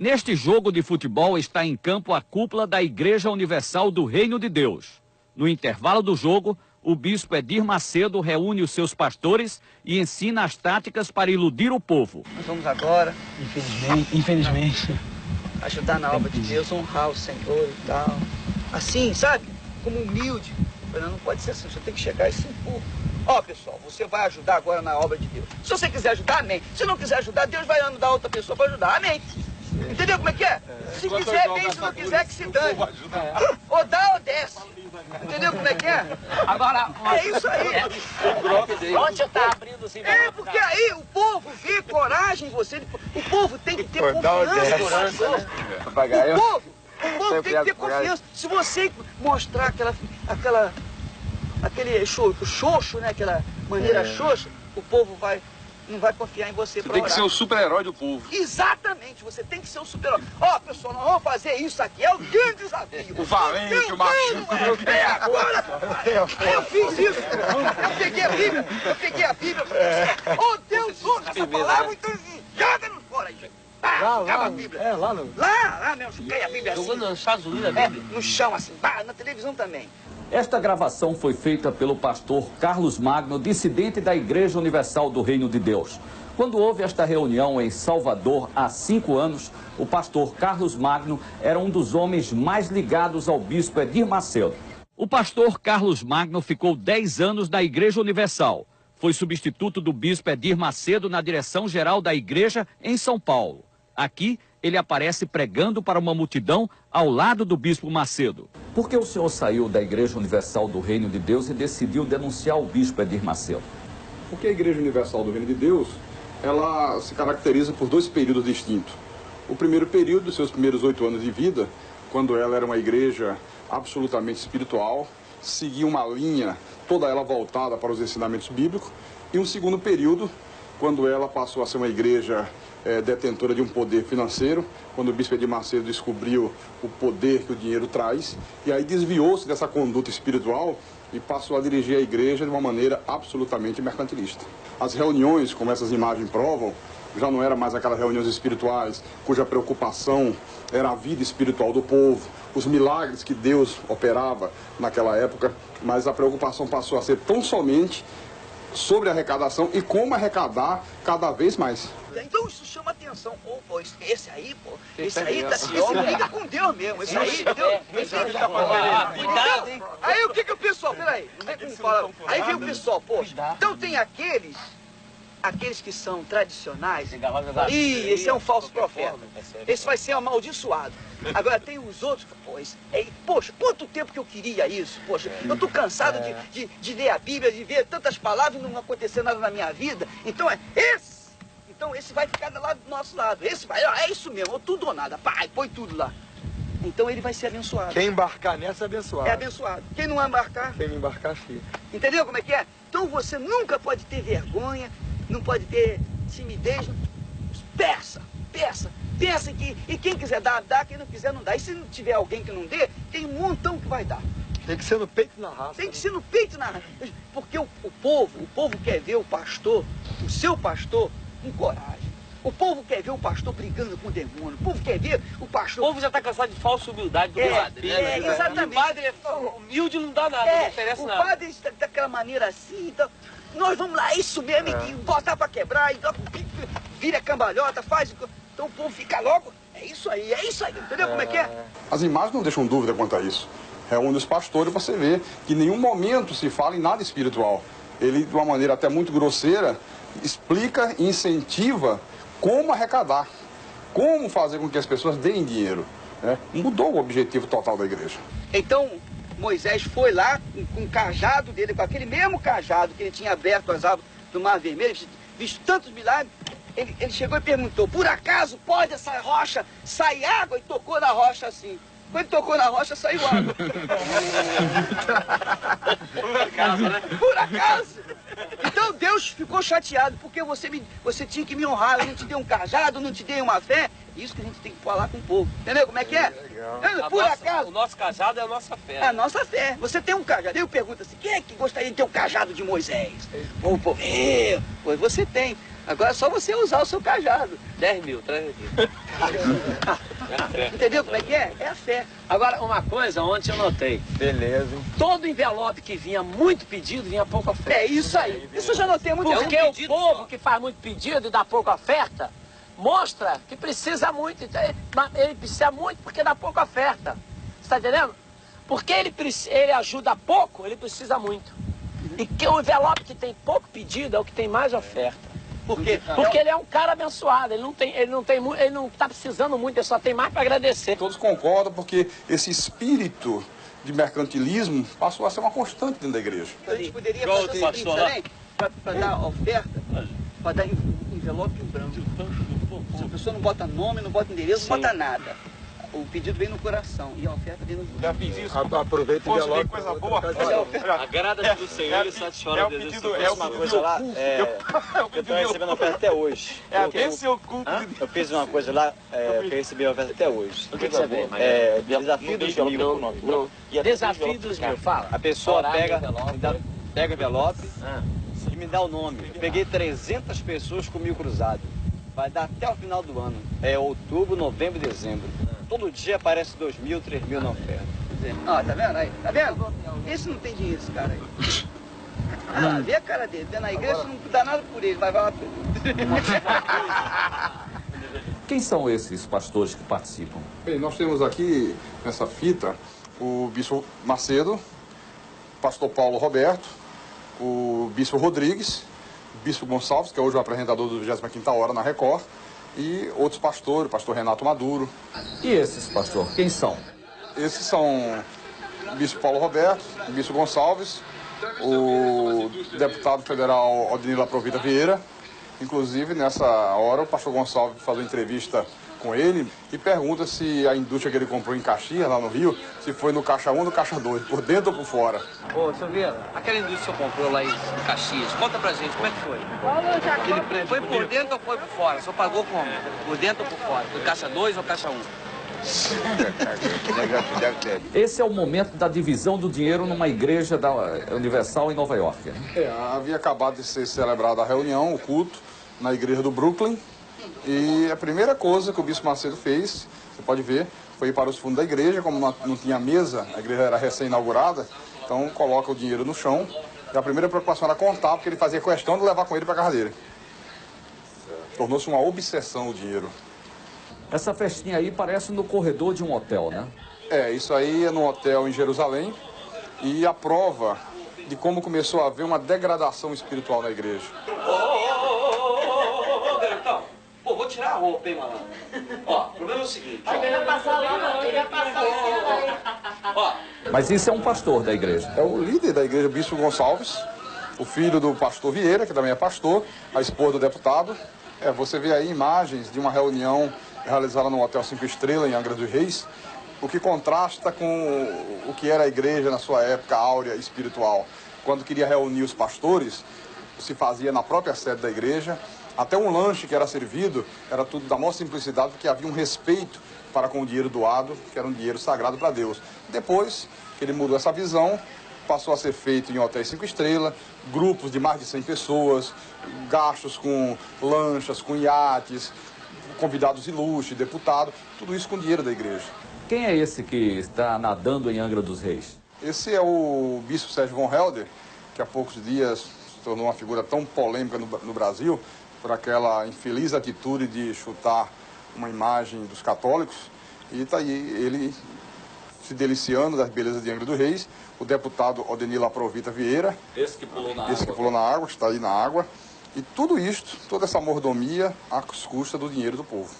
Neste jogo de futebol está em campo a cúpula da Igreja Universal do Reino de Deus. No intervalo do jogo, o bispo Edir Macedo reúne os seus pastores e ensina as táticas para iludir o povo. Nós vamos agora, infelizmente, ajudar na obra de Deus, honrar o Senhor e tal. Assim, sabe? Como humilde. Não pode ser assim, você tem que chegar e se impor. Ó, pessoal, você vai ajudar agora na obra de Deus. Se você quiser ajudar, amém. Se não quiser ajudar, Deus vai mandar outra pessoa para ajudar, amém. Entendeu como é que é? Se quiser, bem, se não quiser, que se dane. Ou dá ou desce. Entendeu como é que é? Agora, é isso aí. Onde você tá abrindo assim? É, porque aí o povo vê coragem em você. O povo tem que ter confiança. O povo tem que ter confiança. Se você mostrar aquele xoxo, né? Aquela maneira xoxa, o povo não vai confiar em você. Você tem que ser o super-herói do povo. Exatamente, você tem que ser o super-herói. Ó, pessoal, nós vamos fazer isso aqui, é o grande desafio. O valente, o macho. É agora, eu fiz isso. Eu peguei a Bíblia. Oh, Deus, essa palavra, então joga-nos fora aí. Acaba a Bíblia. Lá mesmo, joguei a Bíblia assim. Jogou nos Estados Unidos a Bíblia? No chão, assim, na televisão também. Esta gravação foi feita pelo pastor Carlos Magno, dissidente da Igreja Universal do Reino de Deus. Quando houve esta reunião em Salvador há 5 anos, o pastor Carlos Magno era um dos homens mais ligados ao bispo Edir Macedo. O pastor Carlos Magno ficou 10 anos na Igreja Universal. Foi substituto do bispo Edir Macedo na direção-geral da igreja em São Paulo. Aqui, ele aparece pregando para uma multidão ao lado do bispo Macedo. Por que o senhor saiu da Igreja Universal do Reino de Deus e decidiu denunciar o bispo Edir Macedo? Porque a Igreja Universal do Reino de Deus, ela se caracteriza por 2 períodos distintos. O primeiro período, dos seus primeiros 8 anos de vida, quando ela era uma igreja absolutamente espiritual, seguia uma linha, toda ela voltada para os ensinamentos bíblicos. E um segundo período, quando ela passou a ser uma igreja detentora de um poder financeiro, quando o bispo Edir Macedo descobriu o poder que o dinheiro traz, e aí desviou-se dessa conduta espiritual e passou a dirigir a igreja de uma maneira absolutamente mercantilista. As reuniões, como essas imagens provam, já não eram mais aquelas reuniões espirituais cuja preocupação era a vida espiritual do povo, os milagres que Deus operava naquela época, mas a preocupação passou a ser tão somente sobre a arrecadação e como arrecadar cada vez mais. Então isso chama atenção. Pô, esse aí briga com Deus mesmo. Esse aí, Cuidado. Aí o que o pessoal, peraí, não vem como fala. Aí vem o pessoal, pô, então tem aqueles que são tradicionais. Ih, esse é um falso profeta. Esse vai ser amaldiçoado. Agora tem os outros, poxa, quanto tempo que eu queria isso, poxa, eu tô cansado de ler a Bíblia, de ver tantas palavras e não acontecer nada na minha vida. Então esse vai ficar lá do nosso lado. Esse vai, é isso mesmo, tudo ou nada, pai, põe tudo lá. Então ele vai ser abençoado. Quem embarcar nessa é abençoado. É abençoado. Quem não embarcar... Quem não embarcar, fica. Entendeu como é que é? Então você nunca pode ter vergonha, não pode ter timidez. Peça. E quem quiser dar, dá. Quem não quiser, não dá. E se não tiver alguém que não dê, tem um montão que vai dar. Tem que ser no peito e na raça. Tem que ser no peito e na raça. Porque o povo quer ver o pastor, o seu pastor, com coragem. O povo quer ver o pastor brigando com o demônio. O povo quer ver o pastor... O povo já está cansado de falsa humildade do padre, né? Exatamente. O padre é humilde, não dá nada, não oferece nada. O padre está daquela maneira assim, então... Nós vamos lá, isso mesmo, e botar para quebrar, e vira cambalhota, faz... Então o povo fica logo... É isso aí, entendeu como é que é? As imagens não deixam dúvida quanto a isso. Reúne os pastores para você ver que em nenhum momento se fala em nada espiritual. Ele, de uma maneira até muito grosseira, explica e incentiva como arrecadar, como fazer com que as pessoas deem dinheiro. Né? Mudou o objetivo total da igreja. Então, Moisés foi lá com o cajado dele, com aquele mesmo cajado que ele tinha aberto as águas do Mar Vermelho, visto tantos milagres, ele chegou e perguntou, por acaso pode essa rocha sair água? E tocou na rocha assim. Quando tocou na rocha, saiu água. Por acaso, né? Por acaso. Então Deus ficou chateado, porque você tinha que me honrar. Eu não te dei um cajado, não te dei uma fé. Isso que a gente tem que falar com o povo. Entendeu como é que é? Por acaso. O nosso cajado é a nossa fé. É a nossa fé. Você tem um cajado. Eu pergunto assim, quem é que gostaria de ter o cajado de Moisés? O povo, pois você tem. Agora é só você usar o seu cajado. 10 mil, traz aqui. Entendeu como é que é? É a fé. Agora, uma coisa, ontem eu notei. Beleza. Todo envelope que vinha muito pedido, vinha pouca oferta. É isso aí. Isso eu já notei muito. Porque o povo que faz muito pedido e dá pouca oferta, mostra que precisa muito. Ele precisa muito porque dá pouca oferta. Você está entendendo? Porque ele ajuda pouco, ele precisa muito. E que o envelope que tem pouco pedido é o que tem mais oferta. Por quê? Porque ele é um cara abençoado, ele não está precisando muito, ele só tem mais para agradecer. Todos concordam porque esse espírito de mercantilismo passou a ser uma constante dentro da igreja. A gente poderia Igual fazer o o seguinte pastor lá. também, para dar oferta, para dar envelope em branco. Se a pessoa não bota nome, não bota endereço, não bota nada. O pedido vem no coração e a oferta vem no... Já fiz isso. Aproveita e Posso ver coisa boa? Agrada do Senhor, ele satisfará o desejo do seu É o coração. pedido lá, Eu tô recebendo oferta até hoje. esse oculto. Eu fiz uma coisa lá, eu recebi a oferta até hoje. O que você vê? Desafio dos mil. Desafio dos mil, fala. A pessoa Horário, pega envelope. o envelope e me dá o nome. Eu peguei 300 pessoas com 1000 cruzado. Vai dar até o final do ano. É outubro, novembro e dezembro. Todo dia aparece 2.000, 3.000 na oferta. Ó, tá vendo aí? Tá vendo? Esse não tem dinheiro, esse cara aí. Ah, vê a cara dele. Vê na igreja, não dá nada por ele. Vai lá por ele. Quem são esses pastores que participam? Bem, nós temos aqui nessa fita o bispo Macedo, o pastor Paulo Roberto, o bispo Rodrigues, o bispo Gonçalves, que é hoje o apresentador do 25ª Hora na Record, e outros pastores, o pastor Renato Maduro. E esses, pastor, quem são? Esses são o bispo Paulo Roberto, o bispo Gonçalves, o deputado federal Odinila Provita Vieira. Inclusive, nessa hora, o pastor Gonçalves faz uma entrevista com ele e pergunta se a indústria que ele comprou em Caxias, lá no Rio, se foi no caixa 1 ou no caixa 2, por dentro ou por fora. Ô, Silveira, aquela indústria que você comprou lá em Caxias, conta pra gente, como é que foi? Ele foi por dentro ou foi por fora? Só pagou como? Por dentro ou por fora? Foi caixa 2 ou caixa 1? Esse é o momento da divisão do dinheiro numa igreja da Universal em Nova York. Né? Havia acabado de ser celebrada a reunião, o culto, na igreja do Brooklyn. E a primeira coisa que o bispo Macedo fez, você pode ver, foi ir para os fundos da igreja. Como não tinha mesa, a igreja era recém-inaugurada, então coloca o dinheiro no chão. E a primeira preocupação era contar, porque ele fazia questão de levar com ele para a casa dele. Tornou-se uma obsessão o dinheiro. Essa festinha aí parece no corredor de um hotel, né? Isso aí é num hotel em Jerusalém. E a prova de como começou a haver uma degradação espiritual na igreja. Ô, garotão, pô, vou tirar a roupa, hein, malandro? Ó, o problema é o seguinte. Ele vai passar lá, não. Ele vai passar lá. Ó, Mas isso é um pastor da igreja. É o líder da igreja, o bispo Gonçalves, o filho do pastor Vieira, que também é pastor, a esposa do deputado. Você vê aí imagens de uma reunião realizada no Hotel 5 Estrelas, em Angra dos Reis, o que contrasta com o que era a igreja na sua época áurea espiritual. Quando queria reunir os pastores, se fazia na própria sede da igreja. Até um lanche que era servido era tudo da maior simplicidade, porque havia um respeito para com o dinheiro doado, que era um dinheiro sagrado para Deus. Depois que ele mudou essa visão, passou a ser feito em hotéis 5 estrelas, grupos de mais de 100 pessoas, gastos com lanchas, com iates, convidados de luxo, deputado, tudo isso com dinheiro da igreja. Quem é esse que está nadando em Angra dos Reis? Esse é o bispo Sérgio von Helder, que há poucos dias se tornou uma figura tão polêmica no Brasil, por aquela infeliz atitude de chutar uma imagem dos católicos. E está aí ele se deliciando das belezas de Angra dos Reis, o deputado Odinila Provita Vieira, Esse que pulou na esse que pulou na água, está aí na água, e tudo isto, toda essa mordomia às custas do dinheiro do povo.